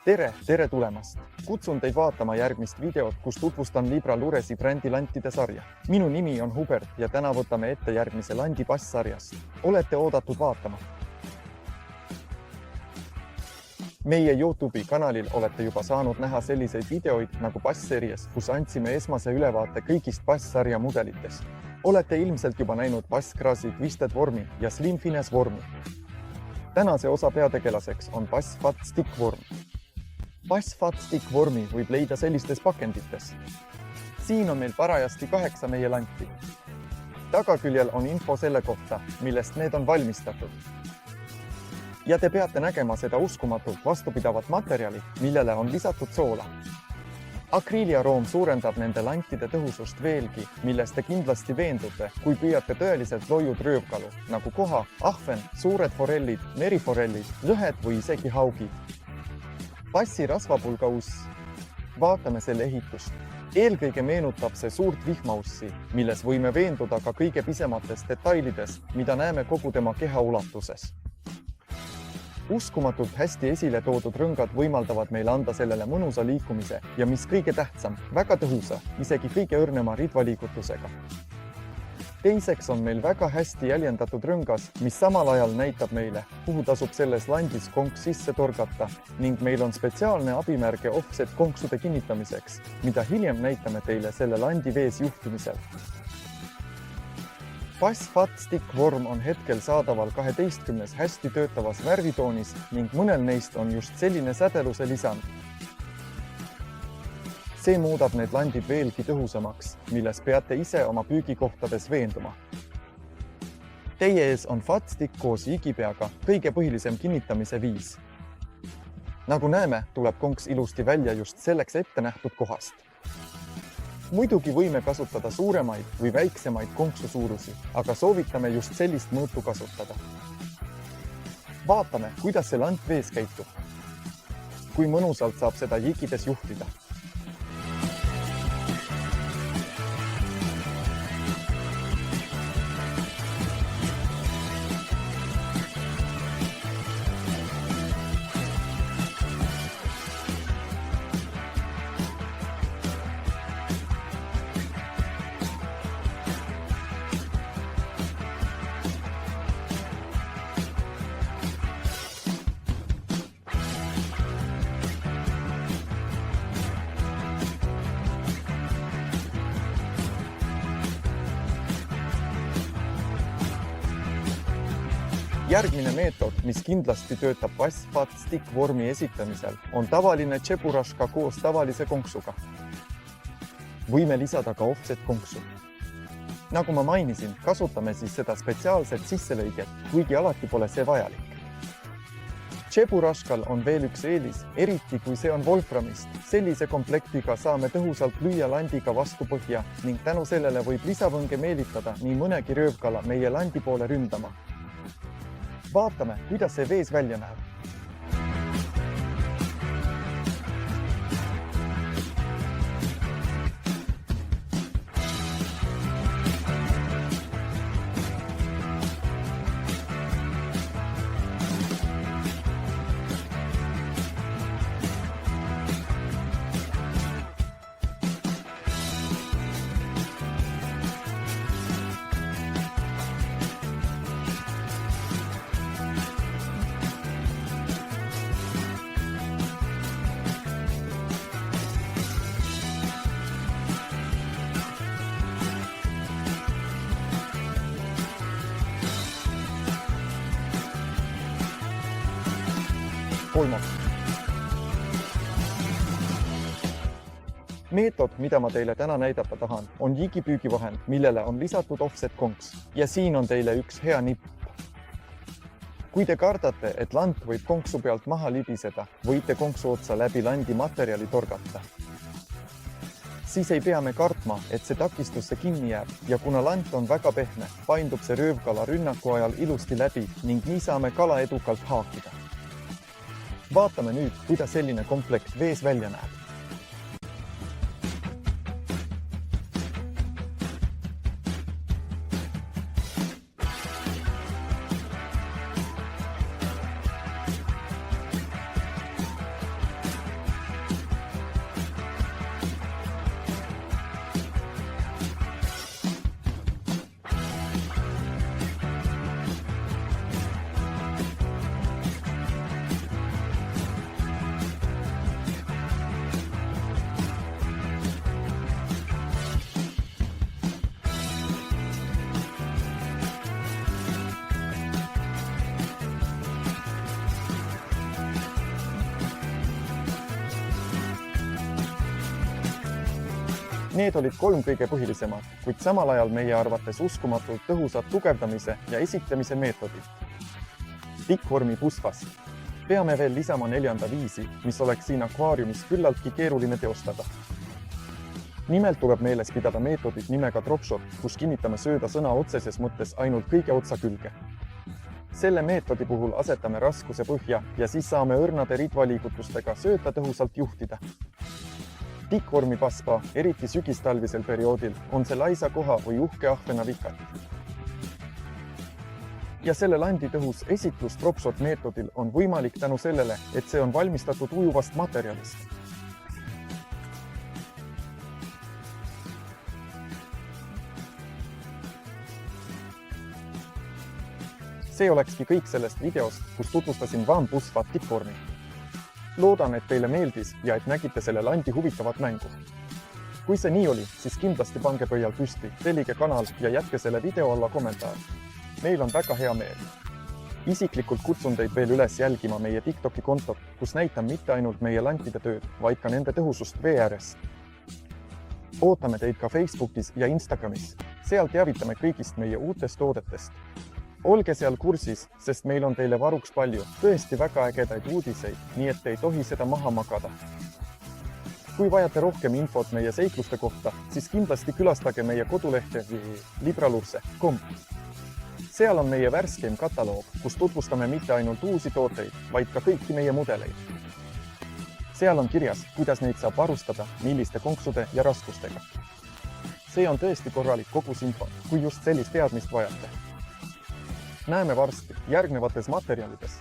Tere tulemast! Kutsun teid vaatama järgmist videot, kus tutvustan Libra Luresi brändi lantide sarja. Minu nimi on Hubert ja täna võtame ette järgmise landi passsarjast. Olete oodatud vaatama. Meie YouTube'i kanalil olete juba saanud näha selliseid videoid nagu passseries, kus andsime esmase ülevaate kõigist passsarja mudelitest. Olete ilmselt juba näinud Passcrasi Twisted vormi ja Slim Finesse vormi. Tänase osa peategelaseks on Pass Fat Stick vorm. Pass Fat Stick vormi võib leida sellistes pakendites. Siin on meil parajasti 8 meie lanti. Tagaküljel on info selle kohta, millest need on valmistatud. Ja te peate nägema seda uskumatult vastupidavat materjali, millele on lisatud soola. Akriiliaroom suurendab nende lantide tõhusust veelgi, millest te kindlasti veendute, kui püüate tõeliselt loiud röövkalu, nagu koha, ahven, suured forellid, meriforellid, lõhed või isegi haugid. Passi rasvapulgauss. Vaatame selle ehitust. Eelkõige meenutab see suurt vihmaussi, milles võime veenduda ka kõige pisemates detailides, mida näeme kogu tema keha ulatuses. Uskumatult hästi esile toodud rõngad võimaldavad meil anda sellele mõnusa liikumise ja mis kõige tähtsam, väga tõhusa, isegi kõige õrnema ridvaliigutusega. Teiseks on meil väga hästi jäljendatud rõngas, mis samal ajal näitab meile, kuhu tasub selles landis konks sisse torgata ning meil on spetsiaalne abimärge offset konksude kinnitamiseks, mida hiljem näitame teile selle landi vees juhtimisel. Pass Fat Stick vorm on hetkel saadaval 12 hästi töötavas värvitoonis ning mõnel neist on just selline sädeluse lisand. See muudab need landid veelgi tõhusamaks, milles peate ise oma püügikohtades veenduma. Teie ees on Fat Stick koos jigipeaga kõige põhilisem kinnitamise viis. Nagu näeme, tuleb konks ilusti välja just selleks ette nähtud kohast. Muidugi võime kasutada suuremaid või väiksemaid konksu suurusi, aga soovitame just sellist mõõtu kasutada. Vaatame, kuidas see lant vees käitub. Kui mõnusalt saab seda jigides juhtida. Järgmine meetod, mis kindlasti töötab Pass Fat Stick vormi esitamisel, on tavaline tšepuraška koos tavalise konksuga. Võime lisada ka offset konksu. Nagu ma mainisin, kasutame siis seda spetsiaalset sisselõiget, kuigi alati pole see vajalik. Tšepuraškal on veel üks eelis, eriti kui see on Wolframist. Sellise komplektiga saame tõhusalt lüüa landiga vastu põhja ning tänu sellele võib lisavõnge meelitada nii mõnegi röövkala meie landi poole ründama. Vaatame, kuidas see vees välja näeb. Kolmas. Meetod, mida ma teile täna näidata tahan, on jigipüügivahend, millele on lisatud offset konks. Ja siin on teile üks hea nipp. Kui te kardate, et lant võib konksu pealt maha libiseda, võite konksu otsa läbi landi materjali torgata. Siis ei pea me kartma, et see takistusse kinni jääb ja kuna lant on väga pehme, paindub see röövkala rünnaku ajal ilusti läbi ning nii saame kala edukalt haakida. Vaatame nüüd, kuidas selline komplekt vees välja näeb. Need olid 3 kõige põhilisemad, kuid samal ajal meie arvates uskumatult tõhusad tugevdamise ja esitlemise meetodid. Tikkvormi pusvas. Peame veel lisama 4. viisi, mis oleks siin akvaariumis küllaltki keeruline teostada. Nimelt tuleb meeles pidada meetodit nimega dropshot, kus kinnitame sööda sõna otseses mõttes ainult kõige otsa külge. Selle meetodi puhul asetame raskuse põhja ja siis saame õrnade ridvaliigutustega sööta tõhusalt juhtida. Tikkvormi paspa, eriti sügistalvisel perioodil, on see laisa koha või uhke ahvena vikat. Ja selle landi tõhus esitlus dropshot meetodil on võimalik tänu sellele, et see on valmistatud ujuvast materjalist. See olekski kõik sellest videost, kus tutvustasin Van Pusvat tikkvormi. Loodan, et teile meeldis ja et nägite selle landi huvitavat mängu. Kui see nii oli, siis kindlasti pange pöial püsti, tellige kanal ja jätke selle video alla kommentaar. Meil on väga hea meel. Isiklikult kutsun teid veel üles jälgima meie TikToki kontot, kus näitan mitte ainult meie lantide tööd, vaid ka nende tõhusust vee ääres. Ootame teid ka Facebookis ja Instagramis. Seal teavitame kõigist meie uutest toodetest. Olge seal kursis, sest meil on teile varuks palju, tõesti väga ägedaid uudiseid, nii et ei tohi seda maha magada. Kui vajate rohkem infot meie seikluste kohta, siis kindlasti külastage meie kodulehte libralurse.com. Seal on meie värskeim kataloog, kus tutvustame mitte ainult uusi tooteid, vaid ka kõiki meie mudeleid. Seal on kirjas, kuidas neid saab varustada, milliste konksude ja raskustega. See on tõesti korralik kogus info, kui just sellist teadmist vajate. Näeme varsti järgnevates materjalides.